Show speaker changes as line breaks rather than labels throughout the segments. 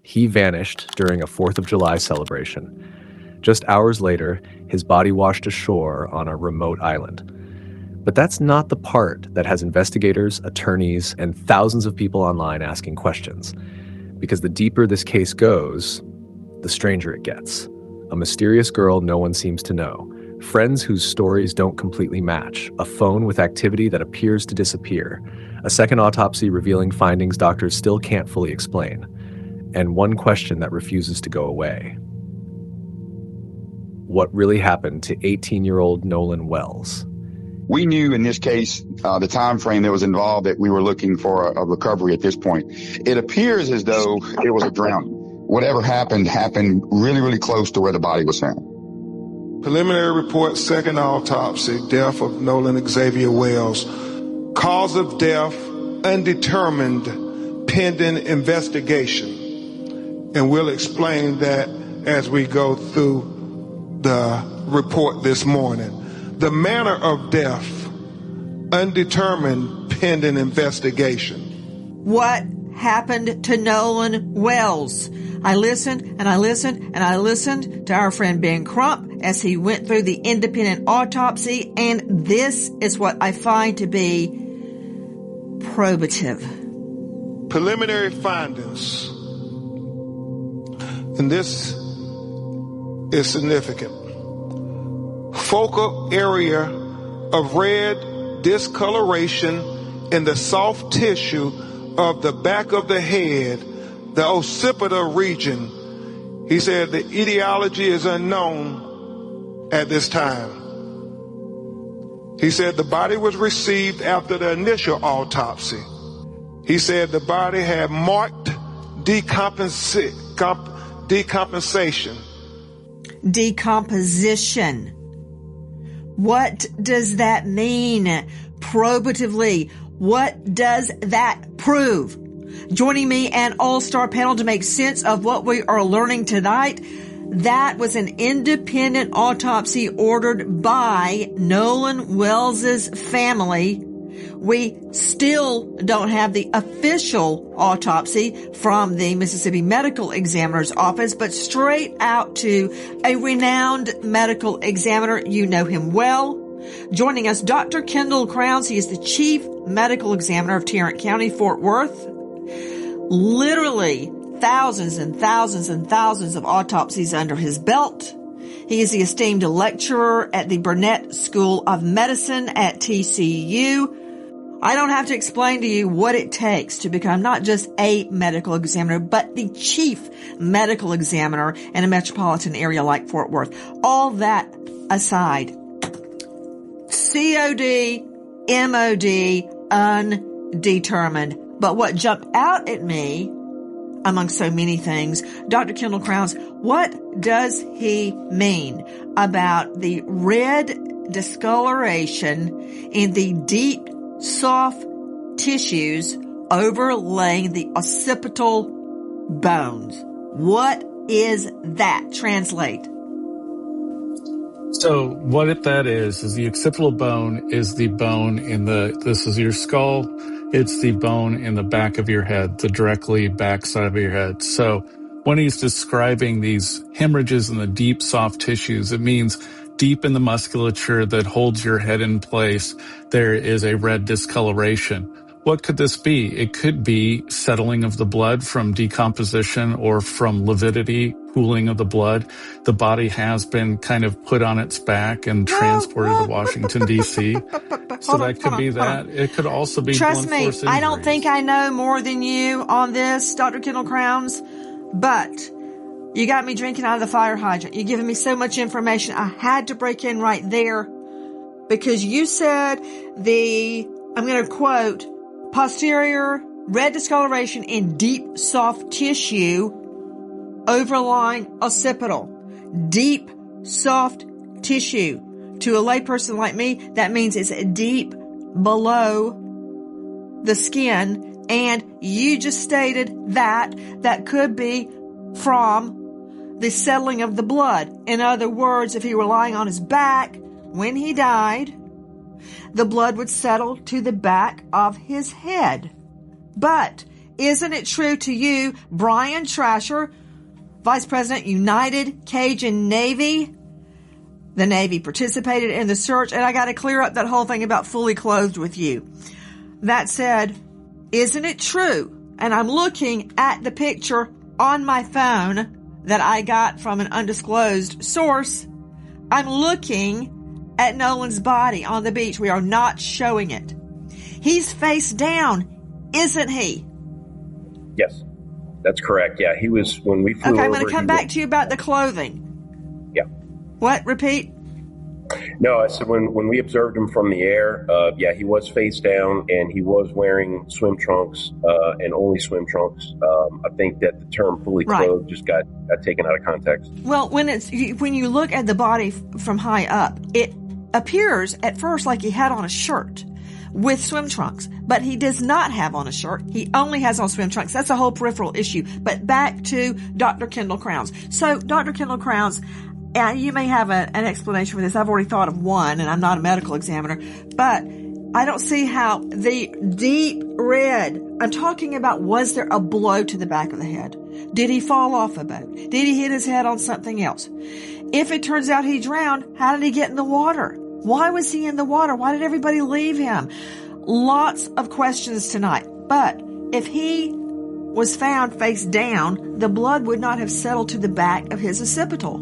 He vanished during a 4th of July celebration. Just hours later, his body washed ashore on a remote island. But that's not the part that has investigators, attorneys, and thousands of people online asking questions. Because the deeper this case goes, the stranger it gets. A mysterious girl no one seems to know. Friends whose stories don't completely match. A phone with activity that appears to disappear. A second autopsy revealing findings doctors still can't fully explain. And one question that refuses to go away. What really happened to 18-year-old Nolan Wells?
We knew in this case, the time frame that was involved, that we were looking for a recovery at this point. It appears as though it was a drowning. Whatever happened really, really close to where the body was found.
Preliminary report, second autopsy, death of Nolan Xavier Wells. Cause of death, undetermined, pending investigation. And we'll explain that as we go through the report this morning. The manner of death, undetermined, pending investigation.
What happened to Nolan Wells? I listened and I listened and I listened to our friend Ben Crump as he went through the independent autopsy, and this is what I find to be probative.
Preliminary findings, and this is significant. Focal area of red discoloration in the soft tissue of the back of the head, the occipital region. He said the etiology is unknown at this time. He said the body was received after the initial autopsy. He said the body had marked decomposition.
Decomposition. What does that mean? Probatively, what does that prove? Joining me and all-star panel to make sense of what we are learning tonight, that was an independent autopsy ordered by Nolan Wells' family. We still don't have the official autopsy from the Mississippi Medical Examiner's Office, but straight out to a renowned medical examiner. You know him well. Joining us, Dr. Kendall Crowns. He is the Chief Medical Examiner of Tarrant County, Fort Worth. Literally thousands and thousands and thousands of autopsies under his belt. He is the esteemed lecturer at the Burnett School of Medicine at TCU. I don't have to explain to you what it takes to become not just a medical examiner, but the chief medical examiner in a metropolitan area like Fort Worth. All that aside, COD, MOD, undetermined. But what jumped out at me, among so many things, Dr. Kendall Crowns, what does he mean about the red discoloration in the deep, soft tissues overlaying the occipital bones? What is that? Translate.
So what that is the occipital bone is the bone this is your skull. It's the bone in the back of your head, the directly back side of your head. So when he's describing these hemorrhages in the deep, soft tissues, it means deep in the musculature that holds your head in place, there is a red discoloration. What could this be? It could be settling of the blood from decomposition or from lividity, cooling of the blood. The body has been kind of put on its back and transported to Washington, D.C. So that could be that. It could also be
Trust
blunt
me,
force injuries.
I don't think I know more than you on this, Dr. Kendall Crowns, but you got me drinking out of the fire hydrant. You're giving me so much information. I had to break in right there because you said I'm going to quote, posterior red discoloration in deep, soft tissue overlying occipital. Deep, soft tissue. To a layperson like me, that means it's deep below the skin, and you just stated that could be from the settling of the blood. In other words, if he were lying on his back when he died, the blood would settle to the back of his head. But isn't it true to you, Brian Trasher, Vice President, United Cajun Navy? The Navy participated in the search, and I got to clear up that whole thing about fully clothed with you. That said, isn't it true? And I'm looking at the picture on my phone that I got from an undisclosed source. I'm looking at Nolan's body on the beach. We are not showing it. He's face down, isn't he?
Yes, that's correct. Yeah, he was when we flew over.
Okay, I'm going to come back to you about the clothing.
Yeah.
What? Repeat?
No, I said when we observed him from the air, yeah, he was face down and he was wearing swim trunks and only swim trunks. I think that the term fully clothed just got taken out of context.
Well, when you look at the body from high up, it appears at first like he had on a shirt with swim trunks, but he does not have on a shirt. He only has on swim trunks. That's a whole peripheral issue. But back to Dr. Kendall Crowns. So, Dr. Kendall Crowns, you may have an explanation for this. I've already thought of one, and I'm not a medical examiner, but I don't see how the deep red, I'm talking about, was there a blow to the back of the head? Did he fall off a boat? Did he hit his head on something else? If it turns out he drowned, how did he get in the water? Why was he in the water? Why did everybody leave him? Lots of questions tonight. But if he was found face down, the blood would not have settled to the back of his occipital.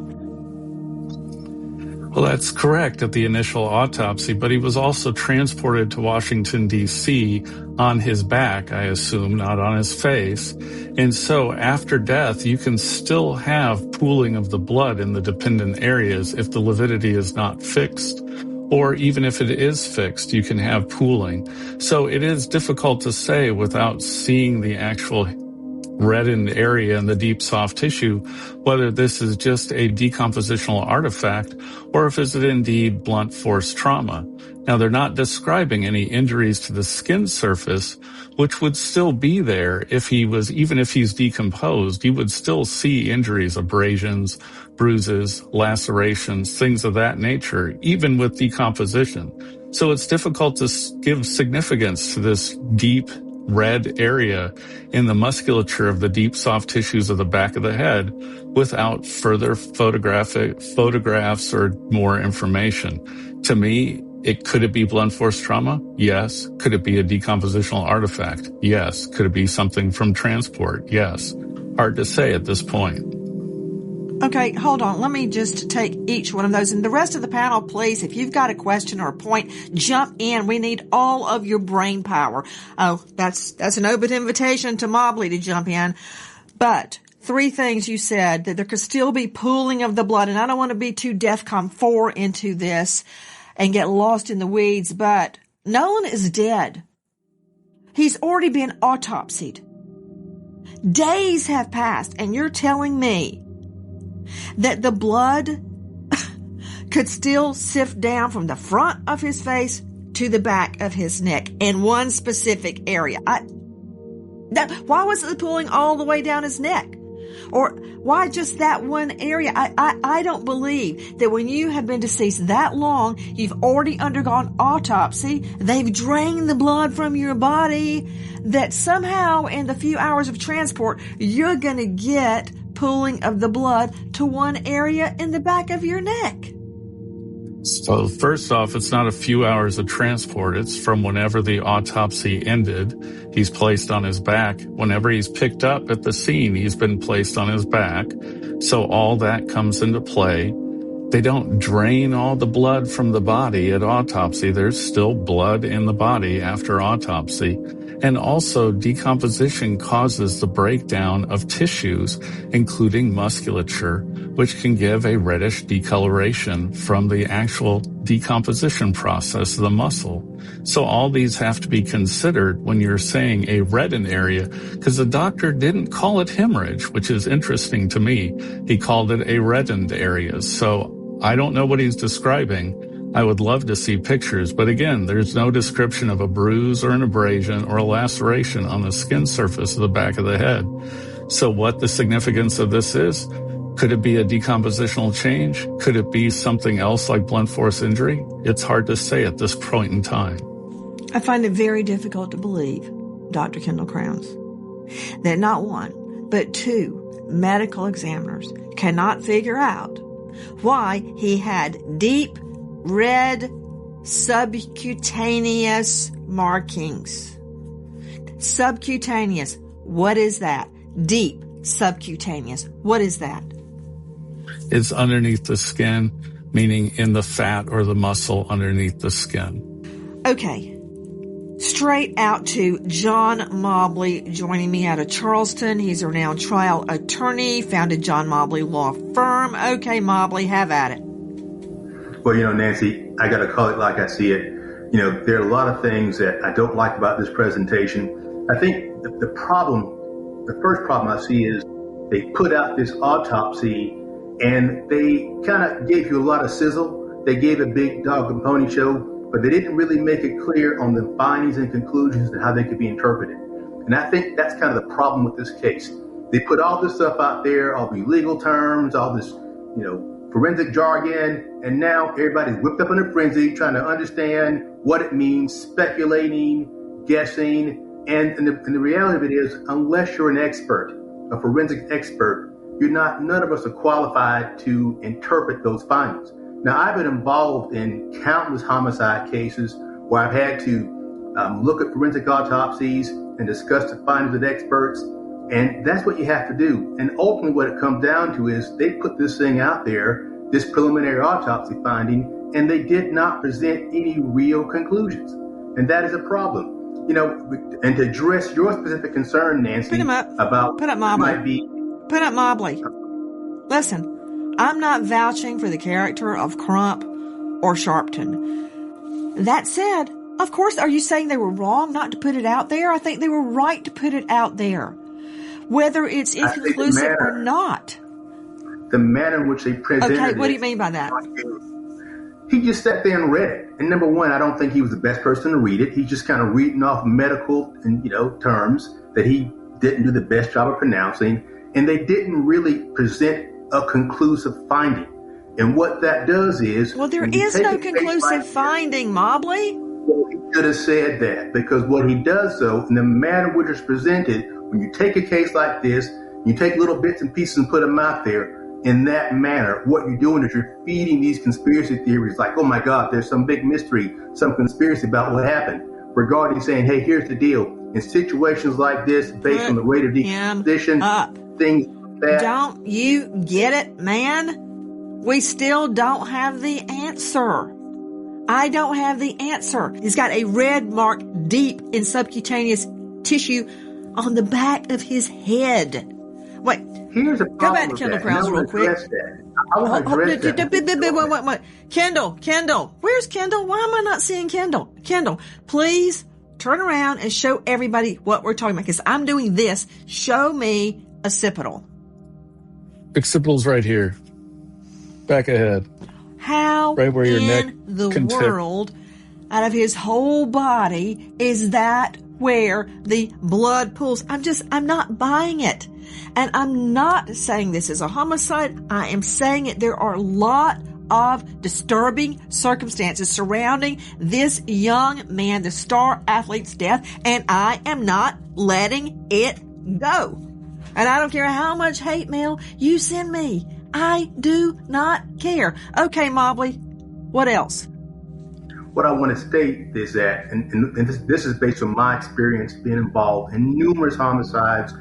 Well, that's correct at the initial autopsy, but he was also transported to Washington, D.C. on his back, I assume, not on his face. And so after death, you can still have pooling of the blood in the dependent areas if the lividity is not fixed. Or even if it is fixed, you can have pooling. So it is difficult to say without seeing the actual reddened area in the deep soft tissue whether this is just a decompositional artifact or if it's indeed blunt force trauma. Now, they're not describing any injuries to the skin surface, which would still be there if he was, even if he's decomposed, you would still see injuries, abrasions, bruises, lacerations, things of that nature, even with decomposition. So it's difficult to give significance to this deep red area in the musculature of the deep soft tissues of the back of the head without further photographs or more information. To me, could it be blunt force trauma? Yes. Could it be a decompositional artifact? Yes. Could it be something from transport? Yes. Hard to say at this point.
Okay, hold on. Let me just take each one of those. And the rest of the panel, please, if you've got a question or a point, jump in. We need all of your brain power. Oh, that's an open invitation to Mobley to jump in. But 3 things you said, that there could still be pooling of the blood. And I don't want to be too DEFCON 4 into this and get lost in the weeds, but Nolan is dead. He's already been autopsied. Days have passed, and you're telling me that the blood could still sift down from the front of his face to the back of his neck in one specific area. Why wasn't the pooling all the way down his neck? Or why just that one area? I don't believe that when you have been deceased that long, you've already undergone autopsy, they've drained the blood from your body, that somehow in the few hours of transport, you're going to get pooling of the blood to one area in the back of your neck.
So first off, it's not a few hours of transport. It's from whenever the autopsy ended. He's placed on his back. Whenever he's picked up at the scene, he's been placed on his back. So all that comes into play. They don't drain all the blood from the body at autopsy. There's still blood in the body after autopsy. And also, decomposition causes the breakdown of tissues, including musculature, which can give a reddish decoloration from the actual decomposition process of the muscle. So all these have to be considered when you're saying a reddened area, because the doctor didn't call it hemorrhage, which is interesting to me. He called it a reddened area. So I don't know what he's describing. I would love to see pictures, but again, there's no description of a bruise or an abrasion or a laceration on the skin surface of the back of the head. So what the significance of this is? Could it be a decompositional change? Could it be something else like blunt force injury? It's hard to say at this point in time.
I find it very difficult to believe, Dr. Kendall Crowns, that not one, but two medical examiners cannot figure out why he had deep red subcutaneous markings. Subcutaneous. What is that? Deep subcutaneous. What is that?
It's underneath the skin, meaning in the fat or the muscle underneath the skin.
Okay. Straight out to John Mobley joining me out of Charleston. He's a renowned trial attorney, founded John Mobley Law Firm. Okay, Mobley, have at it.
Well, Nancy, I got to call it like I see it. There are a lot of things that I don't like about this presentation. I think the first problem I see is they put out this autopsy and they kind of gave you a lot of sizzle. They gave a big dog and pony show, but they didn't really make it clear on the findings and conclusions and how they could be interpreted. And I think that's kind of the problem with this case. They put all this stuff out there, all the legal terms, all this, forensic jargon, and now everybody's whipped up in a frenzy trying to understand what it means, speculating, guessing, and the reality of it is, unless you're an expert, a forensic expert, none of us are qualified to interpret those findings. Now, I've been involved in countless homicide cases where I've had to look at forensic autopsies and discuss the findings with experts, and that's what you have to do. And ultimately what it comes down to is they put this thing out there, this preliminary autopsy finding, and they did not present any real conclusions. And that is a problem. And to address your specific concern, Nancy,
Put up Mobley. Listen, I'm not vouching for the character of Crump or Sharpton. That said, of course, are you saying they were wrong not to put it out there? I think they were right to put it out there, whether it's inconclusive or not.
The manner in which they presented it.
Okay, what do you mean by that?
He just sat there and read it. And number one, I don't think he was the best person to read it. He's just kind of reading off medical and terms that he didn't do the best job of pronouncing. And they didn't really present a conclusive finding. And what that does is...
Well, there is no conclusive finding, Mobley.
Well, he should have said that, because what he does, though, in the manner which it's presented, when you take a case like this, you take little bits and pieces and put them out there, in that manner, what you're doing is you're feeding these conspiracy theories like, oh my God, there's some big mystery, some conspiracy about what happened. Regarding saying, hey, here's the deal. In situations like this, based on the rate of decomposition, things like that.
Don't you get it, man? We still don't have the answer. I don't have the answer. He's got a red mark deep in subcutaneous tissue on the back of his head. Wait.
Here's a
go back to Kendall Prowse real quick. Wait. Kendall, where's Kendall? Why am I not seeing Kendall? Kendall, please turn around and show everybody what we're talking about, because I'm doing this. Show me occipital.
Occipital's right here. Back ahead.
How
right where your neck
the world, out of his whole body, is that where the blood pools? I'm not buying it. And I'm not saying this is a homicide. I am saying it. There are a lot of disturbing circumstances surrounding this young man, the star athlete's death, and I am not letting it go. And I don't care how much hate mail you send me. I do not care. Okay, Mobley, what else?
What I want to state is that, and this is based on my experience being involved in numerous homicides,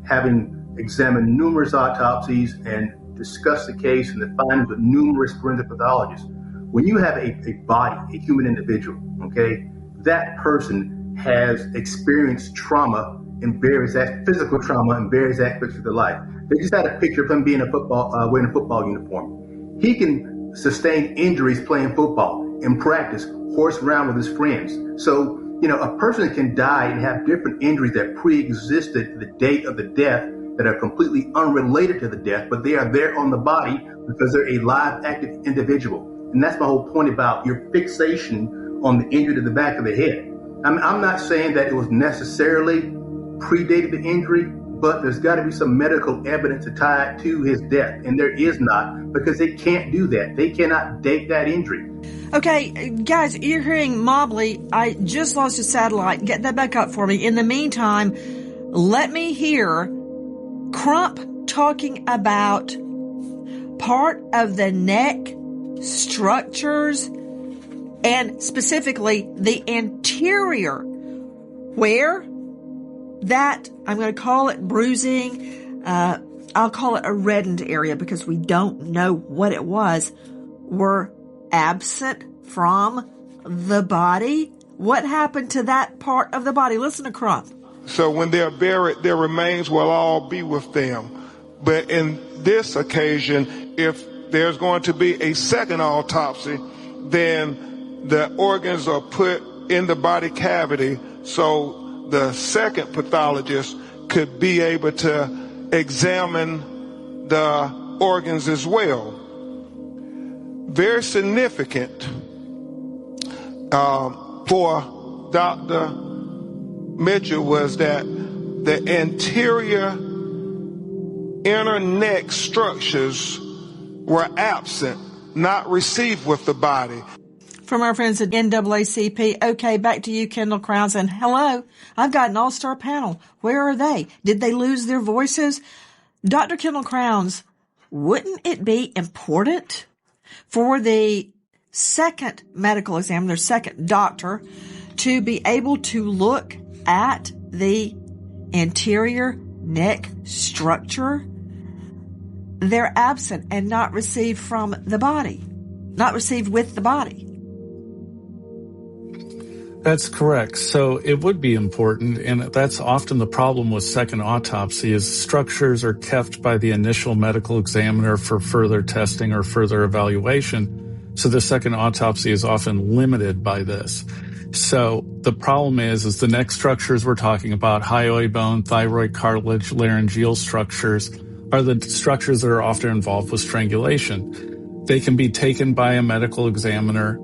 having examined numerous autopsies and discussed the case and the findings with numerous forensic pathologists. When you have a body, a human individual, okay, that person has experienced trauma in various physical trauma in various aspects of their life. They just had a picture of him being wearing a football uniform. He can sustain injuries playing football in practice, horse around with his friends. So, a person can die and have different injuries that pre-existed the date of the death that are completely unrelated to the death, but they are there on the body because they're a live, active individual. And that's my whole point about your fixation on the injury to the back of the head. I'm not saying that it was necessarily predated the injury, but there's got to be some medical evidence to tie it to his death. And there is not, because they can't do that. They cannot date that injury.
Okay, guys, you're hearing Mobley. I just lost his satellite. Get that back up for me. In the meantime, let me hear Crump talking about part of the neck structures and specifically the anterior, where that, I'm going to call it bruising, I'll call it a reddened area because we don't know what it was, were absent from the body. What happened to that part of the body? Listen to Crump.
So when they're buried, their remains will all be with them. But in this occasion, if there's going to be a second autopsy, then the organs are put in the body cavity so the second pathologist could be able to examine the organs as well. Very significant for Dr. Mitchell was that the anterior inner neck structures were absent, not received with the body.
From our friends at NAACP. Okay, back to you, Kendall Crowns. And hello, I've got an all-star panel. Where are they? Did they lose their voices? Dr. Kendall Crowns, wouldn't it be important for the second medical examiner, second doctor, to be able to look at the anterior neck structure? They're absent and not received from the body, not received with the body.
That's correct. So it would be important, and that's often the problem with second autopsy, is structures are kept by the initial medical examiner for further testing or further evaluation. So the second autopsy is often limited by this. So the problem is the neck structures we're talking about, hyoid bone, thyroid cartilage, laryngeal structures, are the structures that are often involved with strangulation. They can be taken by a medical examiner,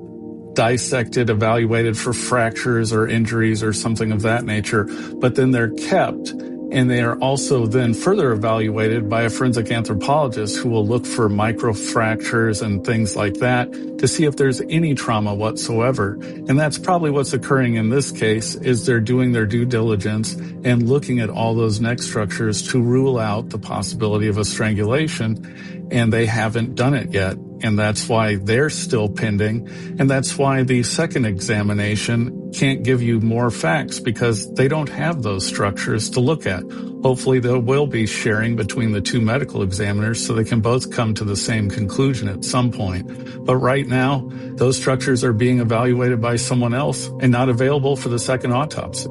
dissected, evaluated for fractures or injuries or something of that nature, but then they're kept, and they are also then further evaluated by a forensic anthropologist who will look for microfractures and things like that to see if there's any trauma whatsoever. And that's probably what's occurring in this case, is they're doing their due diligence and looking at all those neck structures to rule out the possibility of a strangulation, and they haven't done it yet. And that's why they're still pending. And that's why the second examination can't give you more facts, because they don't have those structures to look at. Hopefully there will be sharing between the two medical examiners so they can both come to the same conclusion at some point. But right now, those structures are being evaluated by someone else and not available for the second autopsy.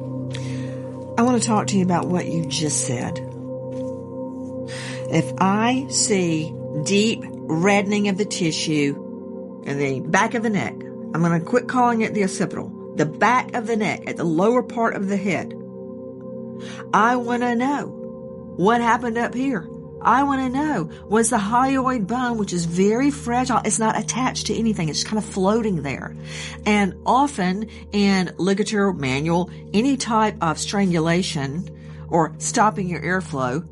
I want to talk to you about what you just said. If I see deep reddening of the tissue in the back of the neck, I'm going to quit calling it the occipital, the back of the neck, at the lower part of the head, I want to know what happened up here. I want to know, was the hyoid bone, which is very fragile, it's not attached to anything, it's kind of floating there. And often in ligature, manual, any type of strangulation or stopping your airflow,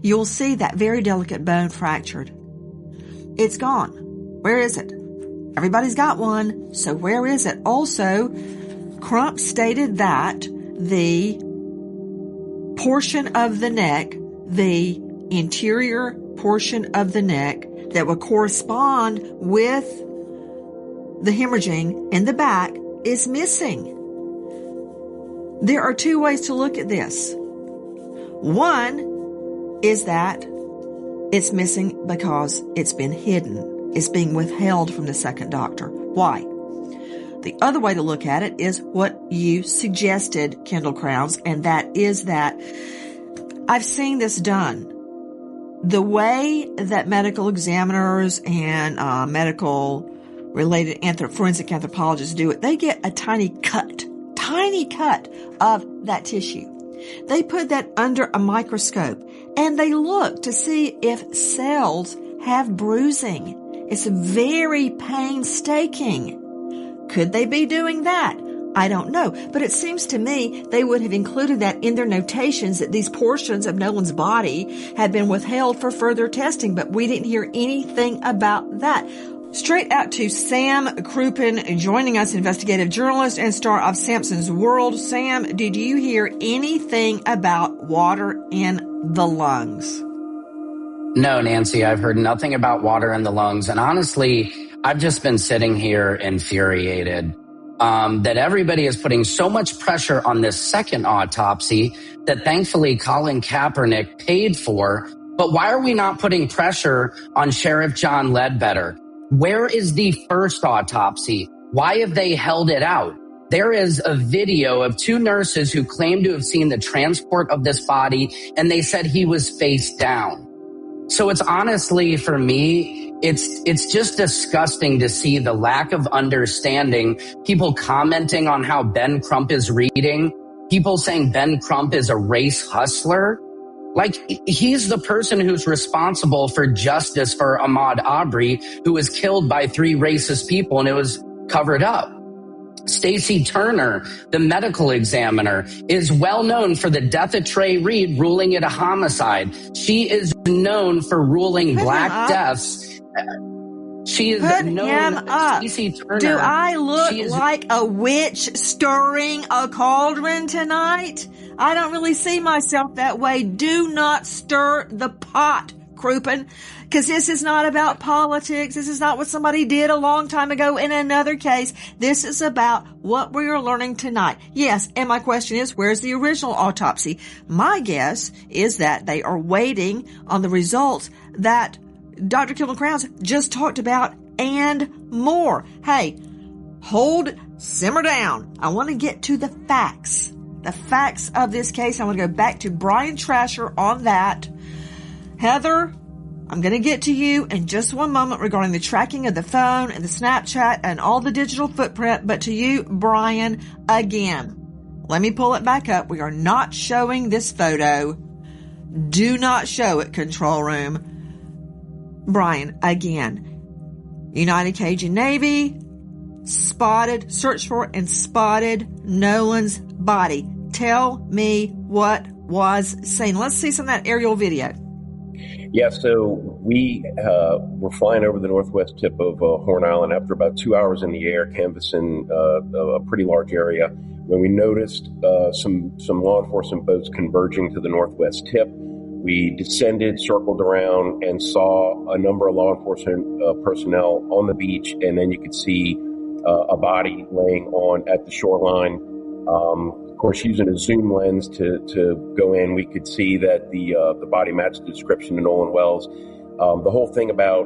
you'll see that very delicate bone fractured. It's gone. Where is it? Everybody's got one, so where is it? Also, Crump stated that the portion of the neck, the interior portion of the neck that will correspond with the hemorrhaging in the back is missing. There are two ways to look at this. One is that it's missing because it's been hidden. It's being withheld from the second doctor. Why? The other way to look at it is what you suggested, Kendall Crowns, and that is that I've seen this done. The way that medical examiners and medical-related forensic anthropologists do it, they get a tiny cut of that tissue. They put that under a microscope, and they look to see if cells have bruising. It's very painstaking. Could they be doing that? I don't know, but it seems to me they would have included that in their notations, that these portions of Nolan's body had been withheld for further testing, but we didn't hear anything about that. Straight out to Sam Crouppen joining us, investigative journalist and star of Samson's World. Sam, did you hear anything about water in the lungs?
No, Nancy, I've heard nothing about water in the lungs. And honestly, I've just been sitting here infuriated that everybody is putting so much pressure on this second autopsy that thankfully Colin Kaepernick paid for. But why are we not putting pressure on Sheriff John Ledbetter? Where is the first autopsy? Why have they held it out? There is a video of two nurses who claim to have seen the transport of this body, and they said he was face down. So it's honestly, for me, it's just disgusting to see the lack of understanding, people commenting on how Ben Crump is reading, people saying Ben Crump is a race hustler. Like, he's the person who's responsible for justice for Ahmaud Arbery, who was killed by 3 racist people, and it was covered up. Stacey Turner, the medical examiner, is well known for the death of Trey Reed, ruling it a homicide. She is known for ruling black deaths. She is known. Stacey Turner.
Do I look like a witch stirring a cauldron tonight? I don't really see myself that way. Do not stir the pot, Crouppen, because this is not about politics. This is not what somebody did a long time ago in another case. This is about what we are learning tonight. Yes, and my question is, where's the original autopsy? My guess is that they are waiting on the results that Dr. Kilton Crowns just talked about and more. Hey, simmer down. I want to get to the facts. The facts of this case. I want to go back to Brian Trasher on that. Heather, I'm going to get to you in just one moment regarding the tracking of the phone and the Snapchat and all the digital footprint. But to you, Brian, again, let me pull it back up. We are not showing this photo. Do not show it, control room. Brian, again, United Cajun Navy searched for and spotted Nolan's body. Tell me what was seen. Let's see some of that aerial video.
Yeah, so we were flying over the northwest tip of Horn Island after about 2 hours in the air, canvassing a pretty large area, when we noticed some law enforcement boats converging to the northwest tip. We descended, circled around, and saw a number of law enforcement personnel on the beach, and then you could see a body laying at the shoreline. Of course, using a zoom lens to go in, we could see that the body matched the description of Nolan Wells. The whole thing about,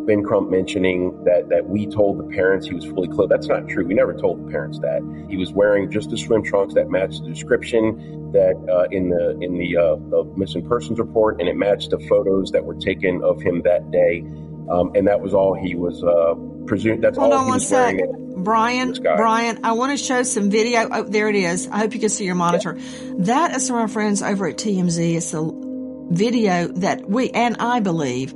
Ben Crump mentioning that we told the parents he was fully clothed, that's not true. We never told the parents that. He was wearing just the swim trunks that matched the description that in the missing persons report, and it matched the photos that were taken of him that day. And that was all he was presumed. That's all he was wearing.
Hold on one sec. Brian, I want to show some video. Oh, there it is. I hope you can see your monitor. Yeah. That is from our friends over at TMZ. It's a video that I believe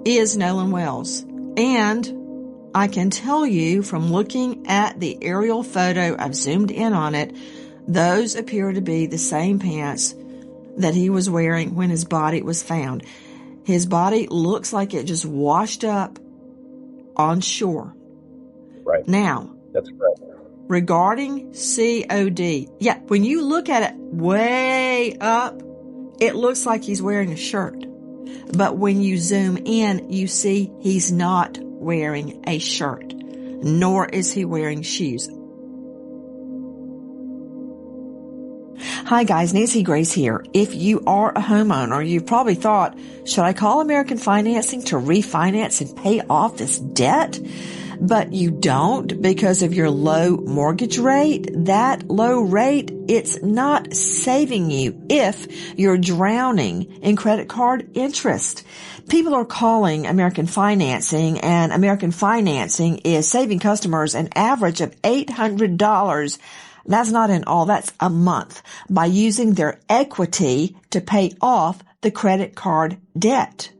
is Nolan Wells. And I can tell you from looking at the aerial photo, I've zoomed in on it, those appear to be the same pants that he was wearing when his body was found. His body looks like it just washed up on shore.
Right.
Now,
that's correct.
Regarding COD, yeah, when you look at it way up, it looks like he's wearing a shirt. But when you zoom in, you see he's not wearing a shirt, nor is he wearing shoes. Hi guys, Nancy Grace here. If you are a homeowner, you've probably thought, should I call American Financing to refinance and pay off this debt? But you don't because of your low mortgage rate. That low rate, it's not saving you if you're drowning in credit card interest. People are calling American Financing, and American Financing is saving customers an average of $800. That's not in all, that's a month, by using their equity to pay off the credit card debt.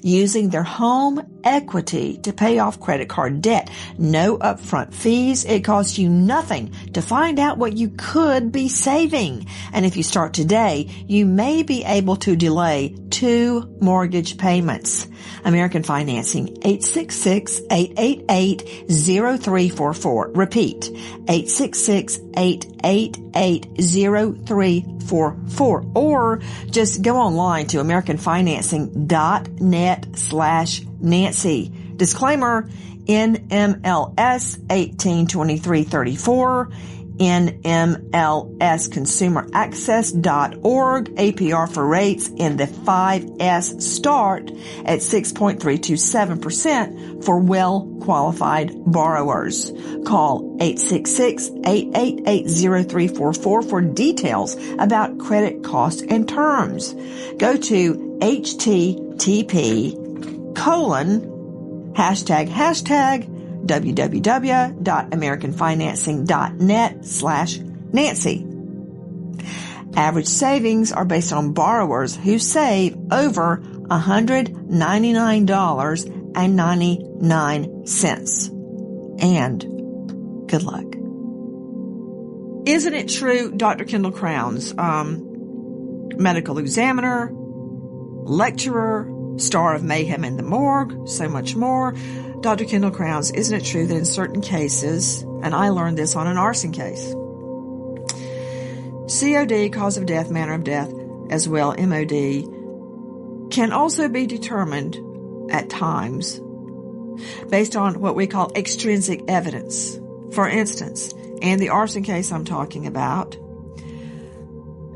Using their home equity to pay off credit card debt. No upfront fees. It costs you nothing to find out what you could be saving. And if you start today, you may be able to delay 2 mortgage payments. American Financing, 866-888-0344. Repeat, 866-888-0344. Or just go online to americanfinancing.net/Nancy. Disclaimer, NMLS 182334, NMLSconsumeraccess.org, APR for rates in the 5S start at 6.327% for well-qualified borrowers. Call 866-888-0344 for details about credit costs and terms. Go to http:// www.americanfinancing.net/Nancy. Average savings are based on borrowers who save over $199.99. And good luck. Isn't it true, Dr. Kendall Crowns, medical examiner, lecturer, star of Mayhem in the Morgue, so much more. Dr. Kendall Crowns, isn't it true that in certain cases, and I learned this on an arson case, COD, cause of death, manner of death, as well, MOD, can also be determined at times based on what we call extrinsic evidence. For instance, in the arson case I'm talking about,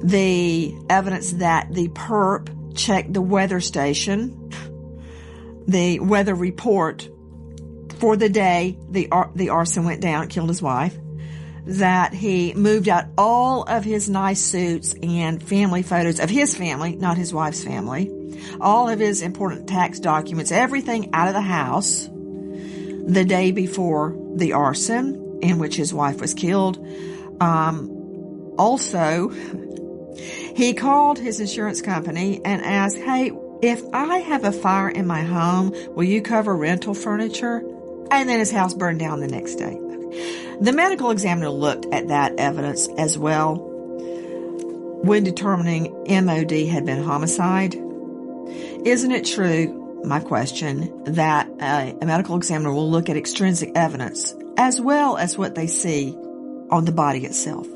the evidence that the perp checked the weather station, the weather report for the day the arson went down, killed his wife, that he moved out all of his nice suits and family photos of his family, not his wife's family, all of his important tax documents, everything out of the house the day before the arson in which his wife was killed. Also, he called his insurance company and asked, hey, if I have a fire in my home, will you cover rental furniture? And then his house burned down the next day. The medical examiner looked at that evidence as well when determining MOD had been homicide. Isn't it true, my question, that a medical examiner will look at extrinsic evidence as well as what they see on the body itself?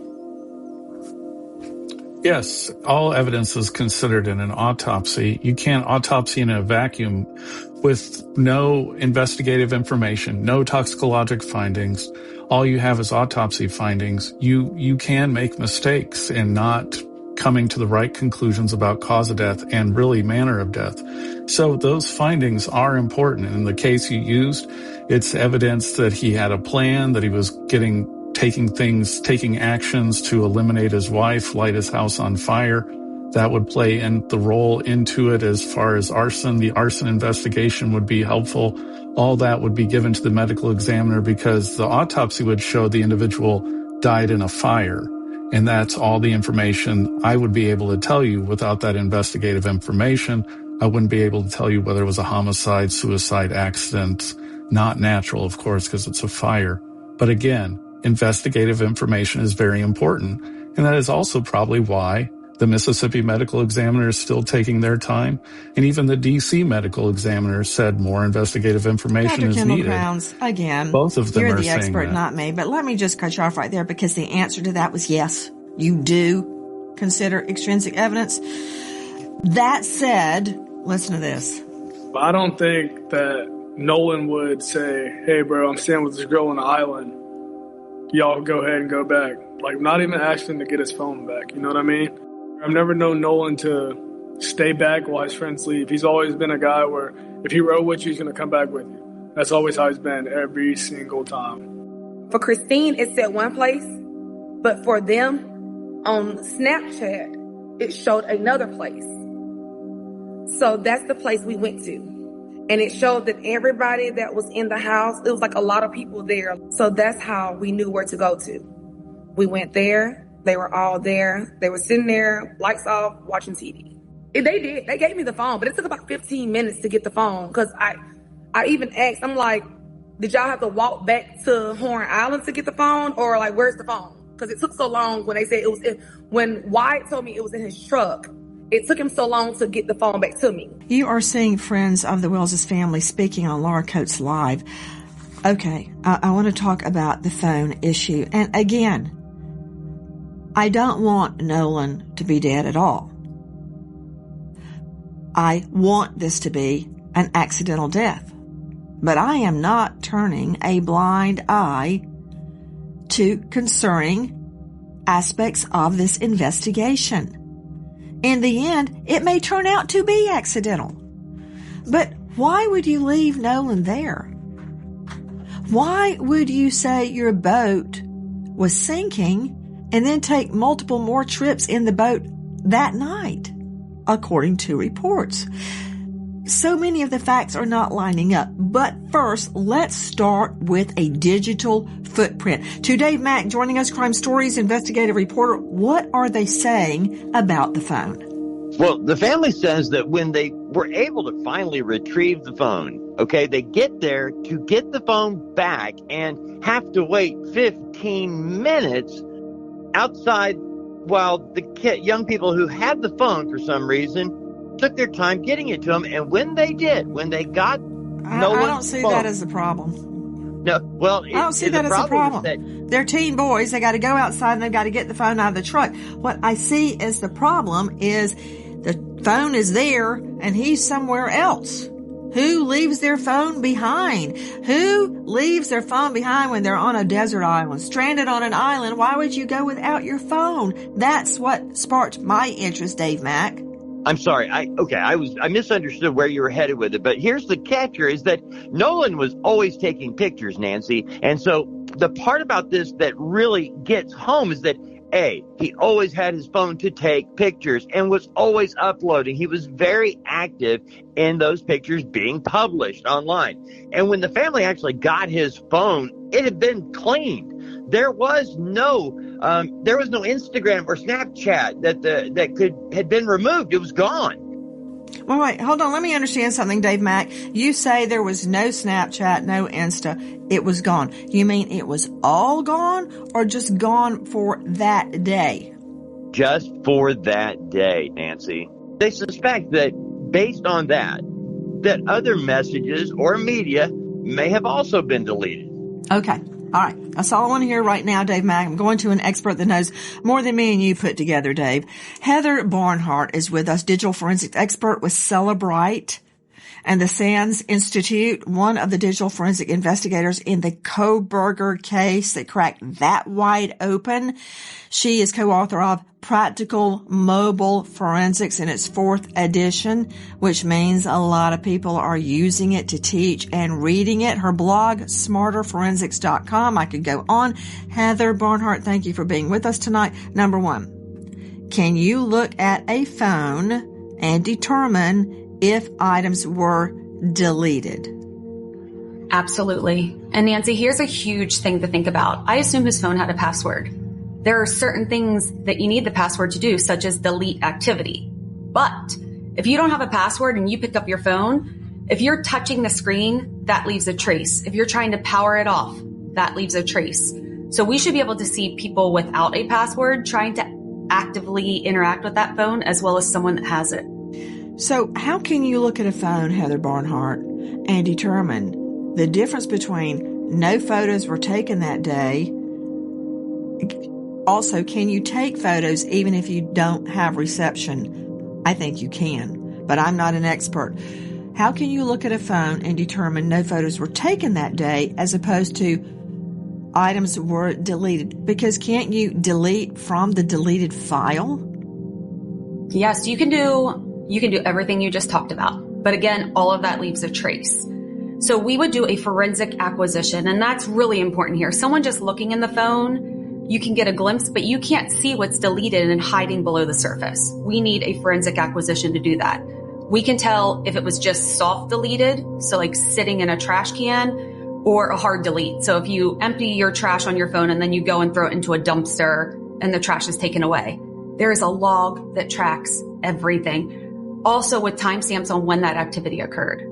Yes, all evidence is considered in an autopsy. You can't autopsy in a vacuum with no investigative information, no toxicologic findings. All you have is autopsy findings. You can make mistakes in not coming to the right conclusions about cause of death and really manner of death. So those findings are important. In the case you used, it's evidence that he had a plan, that he was taking actions to eliminate his wife, light his house on fire. That would play in the role into it as far as arson. The arson investigation would be helpful. All that would be given to the medical examiner because the autopsy would show the individual died in a fire. And that's all the information I would be able to tell you. Without that investigative information, I wouldn't be able to tell you whether it was a homicide, suicide, accident, not natural, of course, because it's a fire. But again, investigative information is very important. And that is also probably why the Mississippi medical examiner is still taking their time. And even the D.C. medical examiner said more investigative information
Dr.
is
Kendall
needed.
Crowns, again,
both of them
you're
are
the
saying
expert,
that.
not me. But let me just cut you off right there because the answer to that was yes. You do consider extrinsic evidence. That said, listen to this.
I don't think that Nolan would say, hey, bro, I'm staying with this girl on the island. Y'all go ahead and go back. Like, not even asking to get his phone back. You know what I mean? I've never known Nolan to stay back while his friends leave. He's always been a guy where if he rode with you, he's going to come back with you. That's always how he's been every single time.
For Christine, it said one place, but for them on Snapchat, it showed another place. So that's the place we went to. And it showed that everybody that was in the house, it was like a lot of people there. So that's how we knew where to go to. We went there. They were all there. They were sitting there, lights off, watching TV. They did. They gave me the phone, but it took about 15 minutes to get the phone. Because I even asked, I'm like, did y'all have to walk back to Horn Island to get the phone? Or like, where's the phone? Because it took so long when they said it was when Wyatt told me it was in his truck. it took him so long to get the phone back to me.
You are seeing friends of the Wells' family speaking on Laura Coates Live. Okay, I want to talk about the phone issue. And again, I don't want Nolan to be dead at all. I want this to be an accidental death. But I am not turning a blind eye to concerning aspects of this investigation. In the end, it may turn out to be accidental. But why would you leave Nolan there? Why would you say your boat was sinking and then take multiple more trips in the boat that night, according to reports? So many of the facts are not lining up. But first, let's start with a digital footprint. To Dave Mack, joining us, Crime Stories investigative reporter. What are they saying about the phone?
Well, the family says that when they were able to finally retrieve the phone, okay, they get there to get the phone back and have to wait 15 minutes outside while the young people who had the phone for some reason took their time getting it to them. And when they did, when they got
I don't see
phone,
that as a problem.
No, well,
I don't see that as a problem. They're teen boys. They got to go outside and they've got to get the phone out of the truck. What I see as the problem is the phone is there and he's somewhere else. Who leaves their phone behind? Who leaves their phone behind when they're on a desert island, stranded on an island? Why would you go without your phone? That's what sparked my interest, Dave Mack.
I'm sorry. I misunderstood where you were headed with it. But here's the catcher is that Nolan was always taking pictures, Nancy. And so the part about this that really gets home is that he always had his phone to take pictures and was always uploading. He was very active in those pictures being published online. And when the family actually got his phone, it had been cleaned. There was no Instagram or Snapchat that had been removed. It was gone.
Well, wait, hold on. Let me understand something, Dave Mack. You say there was no Snapchat, no Insta. It was gone. You mean it was all gone or just gone for that day?
Just for that day, Nancy. They suspect that based on that other messages or media may have also been deleted.
Okay. All right. That's all I want to hear right now, Dave Mack. I'm going to an expert that knows more than me and you put together, Dave. Heather Barnhart is with us, digital forensics expert with Celebrite and the SANS Institute, one of the digital forensic investigators in the Koberger case that cracked that wide open. She is co-author of Practical Mobile Forensics in its 4th edition, which means a lot of people are using it to teach and reading it. Her blog, smarterforensics.com. I could go on. Heather Barnhart, thank you for being with us tonight. Number one, can you look at a phone and determine if items were deleted?
Absolutely. And Nancy, here's a huge thing to think about. I assume his phone had a password. There are certain things that you need the password to do, such as delete activity. But if you don't have a password and you pick up your phone, if you're touching the screen, that leaves a trace. If you're trying to power it off, that leaves a trace. So we should be able to see people without a password trying to actively interact with that phone as well as someone that has it.
So how can you look at a phone, Heather Barnhart, and determine the difference between no photos were taken that day? Also, can you take photos even if you don't have reception? I think you can, but I'm not an expert. How can you look at a phone and determine no photos were taken that day as opposed to items were deleted? Because can't you delete from the deleted file?
Yes, you can do everything you just talked about. But again, all of that leaves a trace. So we would do a forensic acquisition, and that's really important here. Someone just looking in the phone, you can get a glimpse, but you can't see what's deleted and hiding below the surface. We need a forensic acquisition to do that. We can tell if it was just soft deleted, so like sitting in a trash can, or a hard delete. So if you empty your trash on your phone and then you go and throw it into a dumpster and the trash is taken away, there is a log that tracks everything. Also with timestamps on when that activity occurred.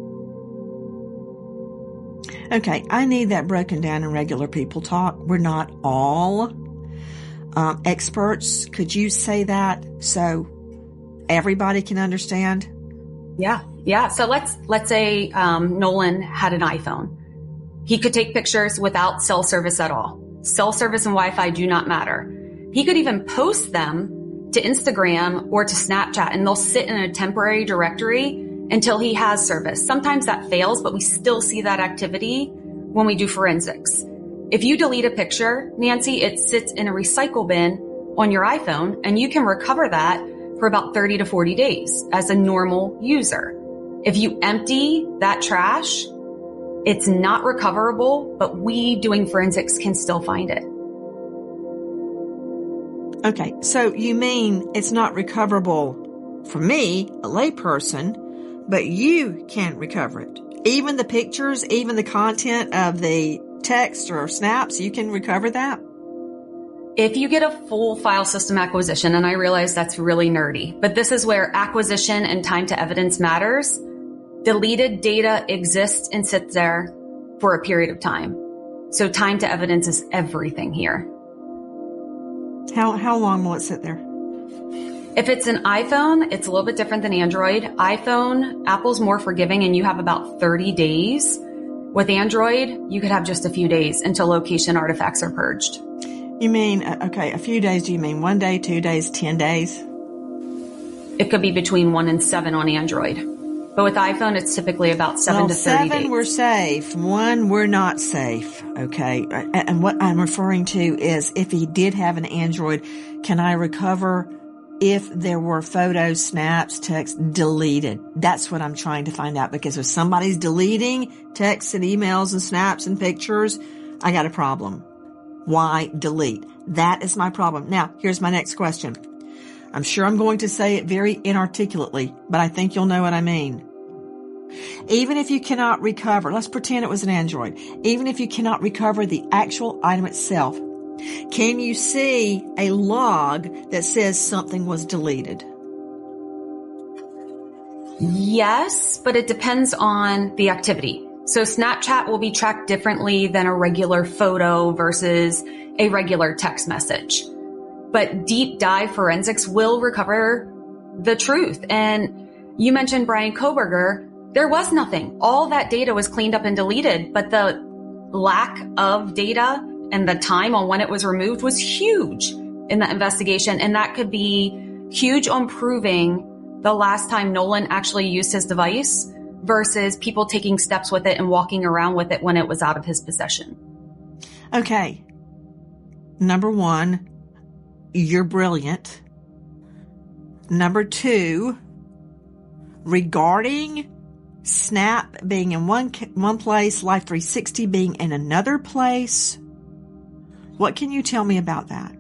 Okay, I need that broken down in regular people talk. We're not all experts. Could you say that so everybody can understand?
Yeah. So let's say Nolan had an iPhone. He could take pictures without cell service at all. Cell service and Wi-Fi do not matter. He could even post them to Instagram or to Snapchat, and they'll sit in a temporary directory until he has service. Sometimes that fails, but we still see that activity when we do forensics. If you delete a picture, Nancy, it sits in a recycle bin on your iPhone, and you can recover that for about 30 to 40 days as a normal user. If you empty that trash, it's not recoverable, but we doing forensics can still find it.
Okay, so you mean it's not recoverable for me, a layperson, but you can't recover it. Even the pictures, even the content of the text or snaps, you can recover that?
If you get a full file system acquisition, and I realize that's really nerdy, but this is where acquisition and time to evidence matters. Deleted data exists and sits there for a period of time. So time to evidence is everything here.
How long will it sit there?
If it's an iPhone, it's a little bit different than Android. iPhone, Apple's more forgiving and you have about 30 days. With Android, you could have just a few days until location artifacts are purged.
You mean, a few days, do you mean 1 day, 2 days, 10 days?
It could be between 1 and 7 on Android. But with iPhone, it's typically about 7 to 30 days.
7 we're safe. 1 we're not safe. Okay. And what I'm referring to is if he did have an Android, can I recover if there were photos, snaps, texts deleted? That's what I'm trying to find out, because if somebody's deleting texts and emails and snaps and pictures, I got a problem. Why delete? That is my problem. Now, here's my next question. I'm sure I'm going to say it very inarticulately, but I think you'll know what I mean. Even if you cannot recover, let's pretend it was an Android. Even if you cannot recover the actual item itself, can you see a log that says something was deleted?
Yes, but it depends on the activity. So Snapchat will be tracked differently than a regular photo versus a regular text message. But deep dive forensics will recover the truth. And you mentioned Brian Koberger. There was nothing. All that data was cleaned up and deleted, but the lack of data and the time on when it was removed was huge in that investigation. And that could be huge on proving the last time Nolan actually used his device versus people taking steps with it and walking around with it when it was out of his possession.
Okay. Number 1, you're brilliant. Number 2, regarding Snap being in one place, Life 360 being in another place, what can you tell me about that?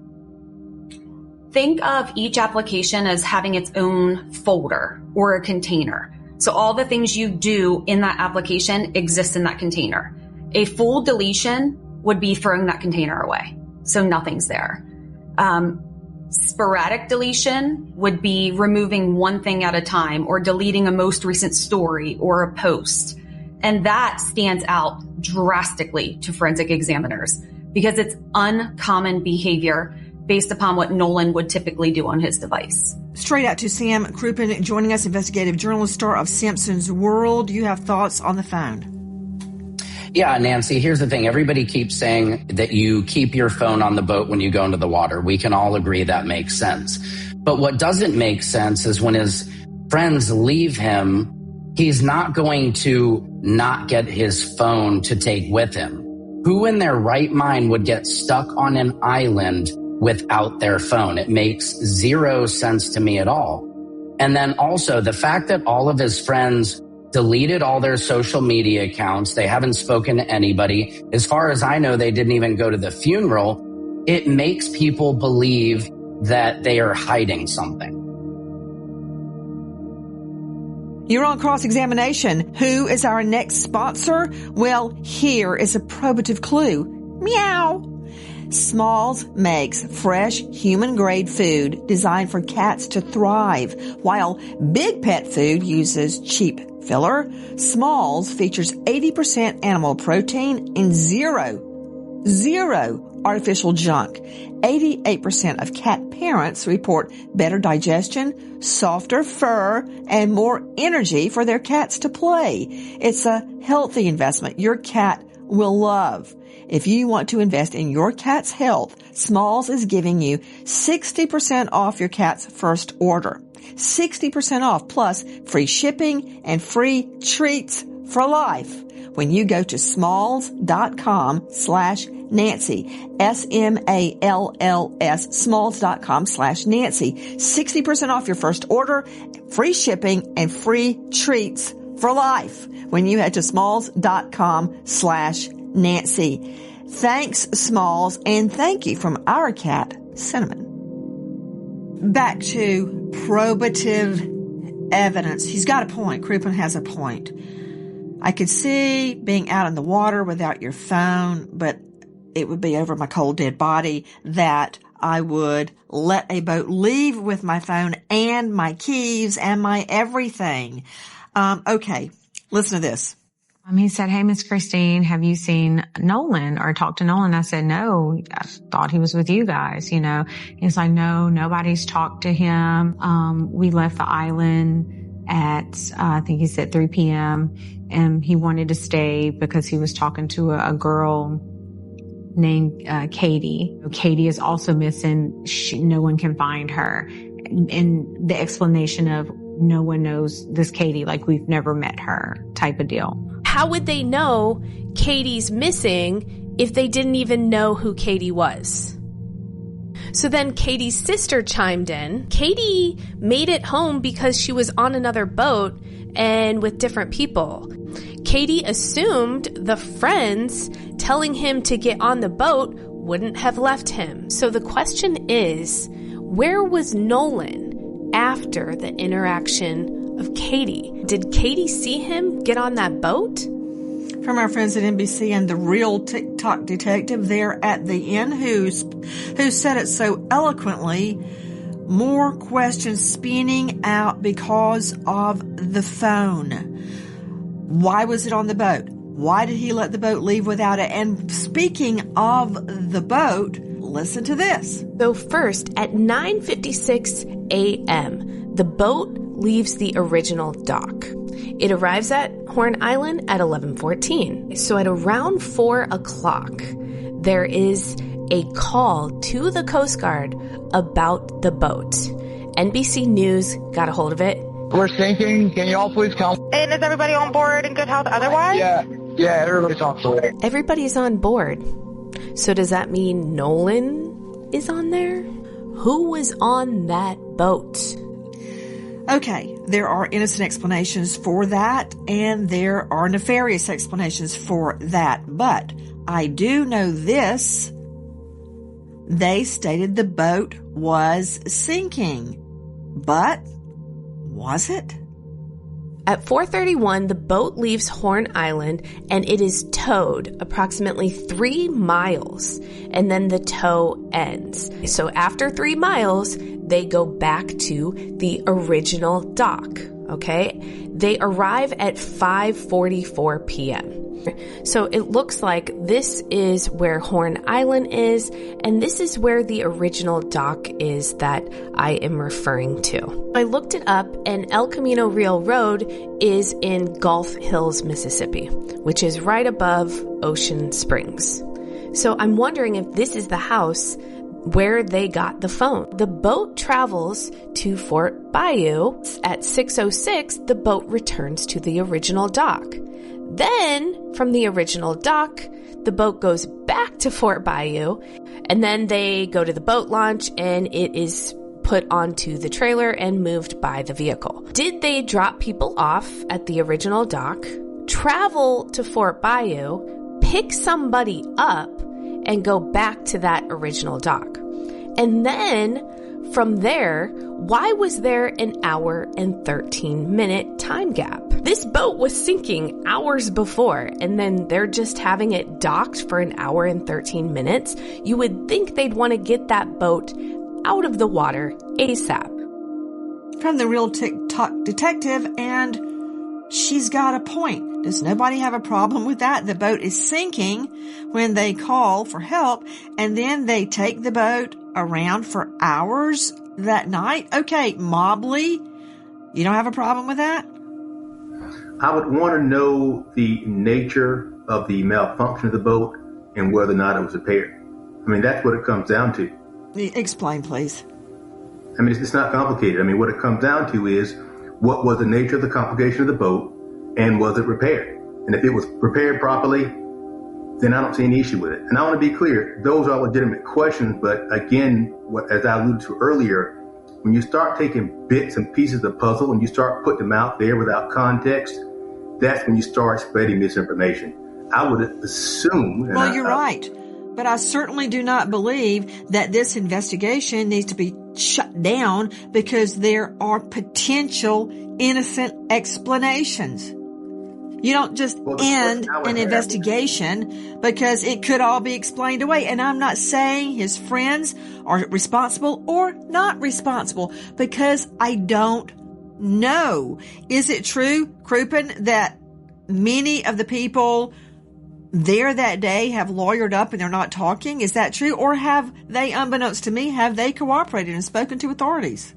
Think of each application as having its own folder or a container. So all the things you do in that application exist in that container. A full deletion would be throwing that container away. So nothing's there. Sporadic deletion would be removing one thing at a time or deleting a most recent story or a post. And that stands out drastically to forensic examiners because it's uncommon behavior based upon what Nolan would typically do on his device.
Straight out to Sam Crouppen joining us, investigative journalist, star of Simpson's World. You have thoughts on the phone?
Yeah, Nancy, here's the thing. Everybody keeps saying that you keep your phone on the boat when you go into the water. We can all agree that makes sense. But what doesn't make sense is when his friends leave him, he's not going to not get his phone to take with him. Who in their right mind would get stuck on an island without their phone? It makes zero sense to me at all. And then also the fact that all of his friends deleted all their social media accounts. They haven't spoken to anybody. As far as I know, they didn't even go to the funeral. It makes people believe that they are hiding something.
You're on cross-examination. Who is our next sponsor? Well, here is a probative clue. Meow. Smalls makes fresh human-grade food designed for cats to thrive, while Big Pet Food uses cheap filler. Smalls features 80% animal protein and zero artificial junk. 88% of cat parents report better digestion, softer fur, and more energy for their cats to play. It's a healthy investment your cat will love. If you want to invest in your cat's health, Smalls is giving you 60% off your cat's first order. 60% off plus free shipping and free treats for life when you go to smalls.com/Nancy, SMALLS, smalls.com/Nancy. 60% off your first order, free shipping, and free treats for life when you head to smalls.com/Nancy. Thanks, Smalls, and thank you from our cat, Cinnamon. Back to probative evidence. He's got a point. Crouppen has a point. I could see being out in the water without your phone, but it would be over my cold dead body that I would let a boat leave with my phone and my keys and my everything. Okay, listen to this.
He said, "Hey, Miss Christine, have you seen Nolan or talked to Nolan?" I said, "No, I thought he was with you guys, you know." He's like, "No, nobody's talked to him. We left the island at, I think he said 3 p.m. and he wanted to stay because he was talking to a girl named Katie. Katie is also missing. No one can find her." And the explanation of no one knows this Katie, like we've never met her type of deal.
How would they know Katie's missing if they didn't even know who Katie was? So then Katie's sister chimed in. Katie made it home because she was on another boat and with different people. Katie assumed the friends telling him to get on the boat wouldn't have left him. So the question is, where was Nolan after the interaction of Katie? Did Katie see him get on that boat?
From our friends at NBC and the real TikTok detective there at the inn who said it so eloquently, more questions spinning out because of the phone. Why was it on the boat? Why did he let the boat leave without it? And speaking of the boat, listen to this.
So first, at 9:56 a.m., the boat leaves the original dock. It arrives at Horn Island at 11:14. So at around 4 o'clock, there is a call to the Coast Guard about the boat. NBC News got a hold of it.
"We're sinking. Can you all please come?"
"And is everybody on board in good health otherwise?"
Yeah, everybody's on board.
Everybody's on board. So does that mean Nolan is on there? Who was on that boat?
Okay, there are innocent explanations for that, and there are nefarious explanations for that. But I do know this. They stated the boat was sinking. But was it?
At 4:31, the boat leaves Horn Island and it is towed approximately 3 miles, and then the tow ends. So after 3 miles, they go back to the original dock, okay? They arrive at 5:44 p.m. So it looks like this is where Horn Island is, and this is where the original dock is that I am referring to. I looked it up, and El Camino Real Road is in Gulf Hills, Mississippi, which is right above Ocean Springs. So I'm wondering if this is the house where they got the phone. The boat travels to Fort Bayou. At 6:06, the boat returns to the original dock. Then, from the original dock, the boat goes back to Fort Bayou, and then they go to the boat launch, and it is put onto the trailer and moved by the vehicle. Did they drop people off at the original dock, travel to Fort Bayou, pick somebody up, and go back to that original dock? And then, from there, why was there an hour and 13-minute time gap? This boat was sinking hours before, and then they're just having it docked for an hour and 13 minutes. You would think they'd want to get that boat out of the water ASAP.
From the real TikTok detective, and she's got a point. Does nobody have a problem with that? The boat is sinking when they call for help, and then they take the boat around for hours that night. Okay, Mobley, you don't have a problem with that?
I would want to know the nature of the malfunction of the boat and whether or not it was repaired. I mean, that's what it comes down to.
Explain, please.
I mean, it's not complicated. I mean, what it comes down to is what was the nature of the complication of the boat and was it repaired? And if it was repaired properly, then I don't see any issue with it. And I want to be clear, those are legitimate questions. But again, as I alluded to earlier, when you start taking bits and pieces of the puzzle and you start putting them out there without context, that's when you start spreading misinformation. I would assume.
Well, you're right. But I certainly do not believe that this investigation needs to be shut down because there are potential innocent explanations. You don't just end an investigation because it could all be explained away. And I'm not saying his friends are responsible or not responsible because I don't know. Is it true, Crouppen, that many of the people there that day have lawyered up and they're not talking? Is that true? Or have they, unbeknownst to me, have they cooperated and spoken to authorities?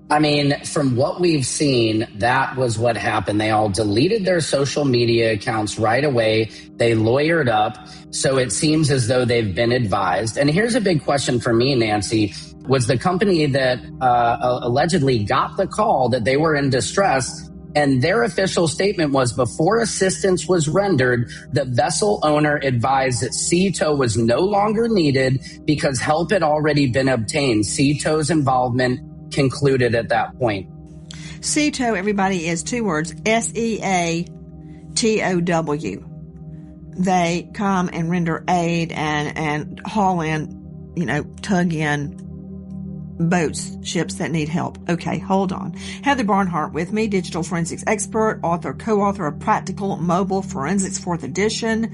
I mean, from what we've seen, that was what happened. They all deleted their social media accounts right away. They lawyered up. So it seems as though they've been advised. And here's a big question for me, Nancy. Was the company that allegedly got the call that they were in distress, and their official statement was before assistance was rendered, the vessel owner advised that sea tow was no longer needed because help had already been obtained. Sea tow's involvement concluded at that point.
Sea tow, everybody, is two words, SEATOW. They come and render aid and haul in, tug in boats, ships that need help. Okay, hold on. Heather Barnhart with me, digital forensics expert, author, co-author of Practical Mobile Forensics 4th edition.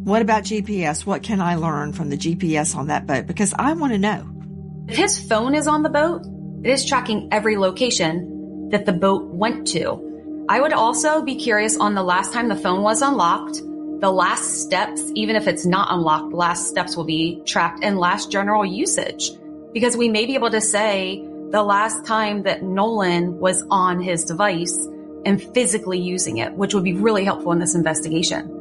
What about GPS? What can I learn from the GPS on that boat? Because I want to know.
If his phone is on the boat, it is tracking every location that the boat went to. I would also be curious on the last time the phone was unlocked, the last steps, even if it's not unlocked, the last steps will be tracked, and last general usage. Because we may be able to say the last time that Nolan was on his device and physically using it, which would be really helpful in this investigation.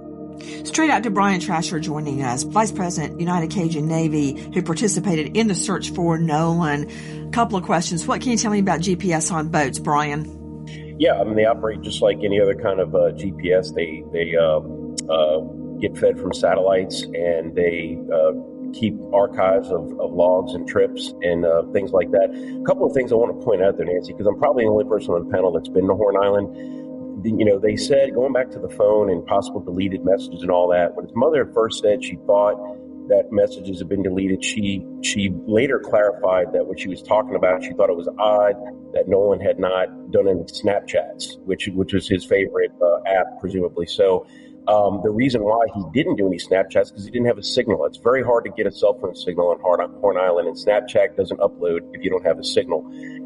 Straight out to Brian Trasher joining us, Vice President, United Cajun Navy, who participated in the search for Nolan. A couple of questions. What can you tell me about GPS on boats, Brian?
Yeah, I mean, they operate just like any other kind of GPS. They get fed from satellites, and they keep archives of logs and trips and things like that. A couple of things I want to point out there, Nancy, because I'm probably the only person on the panel that's been to Horn Island. They said, going back to the phone and possible deleted messages and all that, when his mother first said she thought that messages had been deleted, she later clarified that what she was talking about, she thought it was odd that Nolan had not done any Snapchats, which was his favorite app, presumably. So the reason why he didn't do any Snapchats is because he didn't have a signal. It's very hard to get a cell phone signal on Horn Island, and Snapchat doesn't upload if you don't have a signal.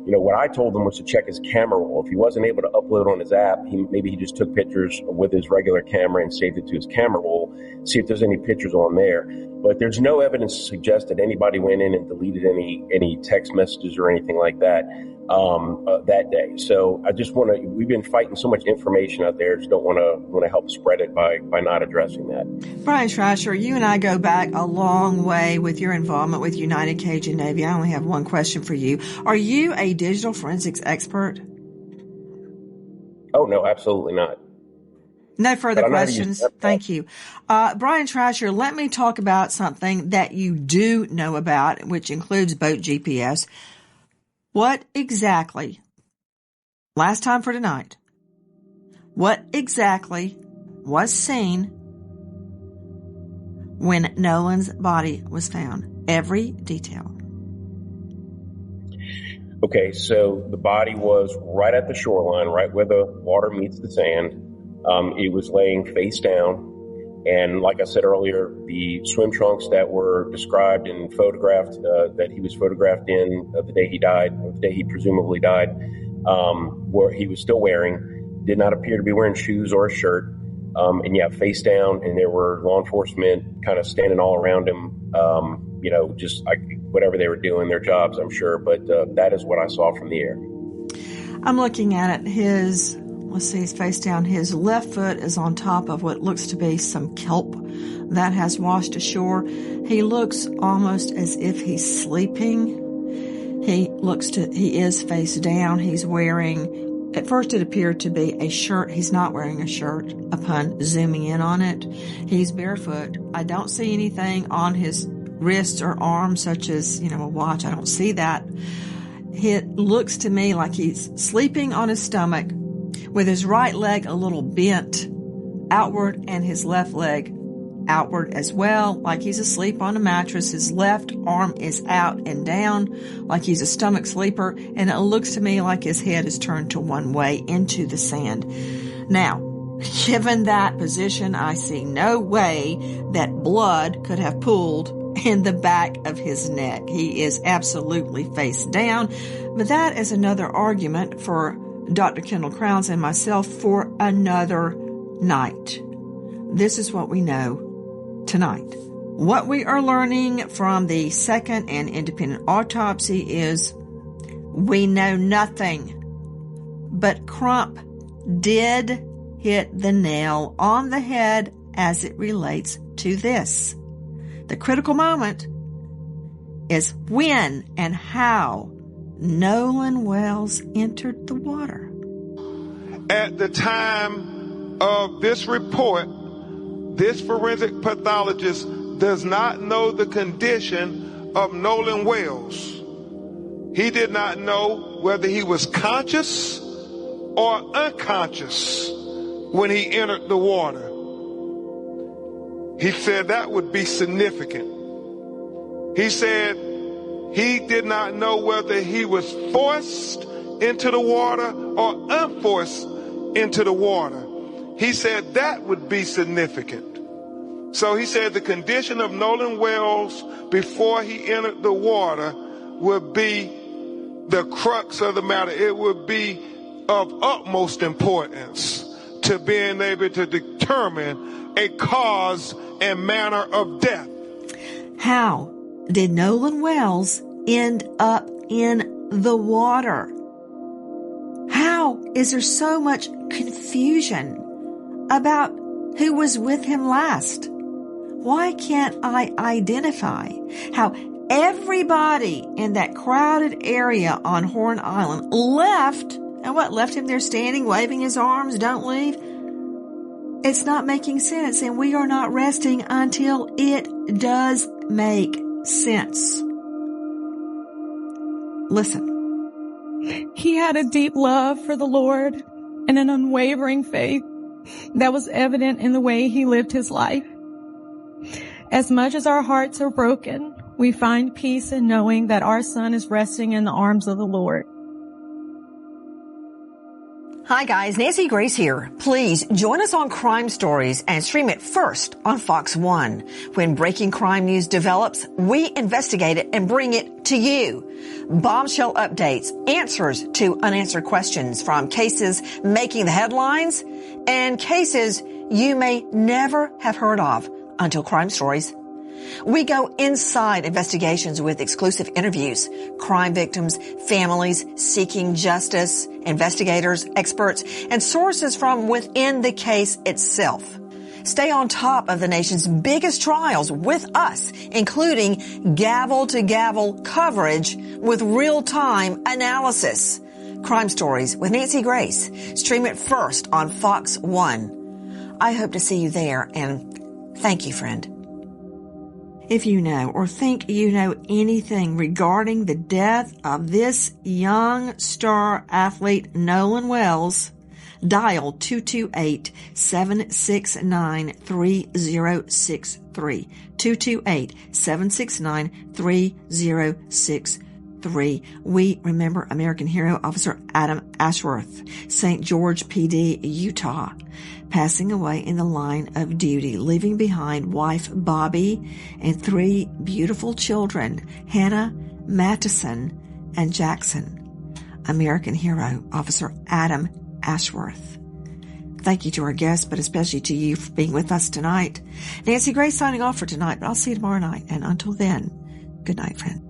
What I told him was to check his camera roll. If he wasn't able to upload on his app, maybe he just took pictures with his regular camera and saved it to his camera roll, see if there's any pictures on there. But there's no evidence to suggest that anybody went in and deleted any text messages or anything like that that day. So I just we've been fighting so much information out there, just don't want to help spread it by not addressing that.
Brian Trasher, you and I go back a long way with your involvement with United Cajun Navy. I only have one question for you. Are you a digital forensics expert?
Oh, no, absolutely not.
No further questions. Thank you. Brian Trasher, let me talk about something that you do know about, which includes boat GPS. What exactly, last time for tonight, what exactly was seen when Nolan's body was found? Every detail.
Okay, so the body was right at the shoreline, right where the water meets the sand. It was laying face down. And like I said earlier, the swim trunks that were described and photographed, that he was photographed in the day he died, or the day he presumably died, where he was still wearing, did not appear to be wearing shoes or a shirt. And yeah, face down, and there were law enforcement kind of standing all around him, just like whatever they were doing, their jobs, I'm sure. But that is what I saw from the air.
I'm looking at it. His face down. His left foot is on top of what looks to be some kelp that has washed ashore. He looks almost as if he's sleeping. He is face down. He's wearing, at first it appeared to be a shirt. He's not wearing a shirt upon zooming in on it. He's barefoot. I don't see anything on his wrists or arms such as, a watch. I don't see that. It looks to me like he's sleeping on his stomach with his right leg a little bent outward and his left leg outward as well, like he's asleep on a mattress. His left arm is out and down like he's a stomach sleeper, and it looks to me like his head is turned to one way into the sand. Now, given that position, I see no way that blood could have pooled in the back of his neck. He is absolutely face down, but that is another argument for Dr. Kendall Crowns and myself for another night. This is what we know tonight. What we are learning from the second and independent autopsy is we know nothing, but Crump did hit the nail on the head as it relates to this. The critical moment is when and how Nolan Wells entered the water.
At the time of this report, this forensic pathologist does not know the condition of Nolan Wells. He did not know whether he was conscious or unconscious when he entered the water. He said that would be significant. He said he did not know whether he was forced into the water or unforced into the water. He said that would be significant. So he said the condition of Nolan Wells before he entered the water would be the crux of the matter. It would be of utmost importance to being able to determine a cause and manner of death.
How did Nolan Wells end up in the water? How is there so much confusion about who was with him last? Why can't I identify how everybody in that crowded area on Horn Island left, and what left him there standing, waving his arms, don't leave? It's not making sense, and we are not resting until it does make sense. Listen.
He had a deep love for the Lord and an unwavering faith that was evident in the way he lived his life. As much as our hearts are broken, we find peace in knowing that our son is resting in the arms of the Lord.
Hi guys, Nancy Grace here. Please join us on Crime Stories and stream it first on Fox 1. When breaking crime news develops, we investigate it and bring it to you. Bombshell updates, answers to unanswered questions from cases making the headlines and cases you may never have heard of until Crime Stories. We go inside investigations with exclusive interviews, crime victims, families seeking justice, investigators, experts, and sources from within the case itself. Stay on top of the nation's biggest trials with us, including gavel-to-gavel coverage with real-time analysis. Crime Stories with Nancy Grace. Stream it first on Fox 1. I hope to see you there, and thank you, friend. If you know or think you know anything regarding the death of this young star athlete, Nolan Wells, dial 228-769-3063. 228-769-3063. We remember American hero Officer Adam Ashworth, St. George PD, Utah, passing away in the line of duty, leaving behind wife Bobby and 3 beautiful children, Hannah, Mattison, and Jackson. American hero, Officer Adam Ashworth. Thank you to our guests, but especially to you for being with us tonight. Nancy Grace signing off for tonight, but I'll see you tomorrow night. And until then, good night, friends.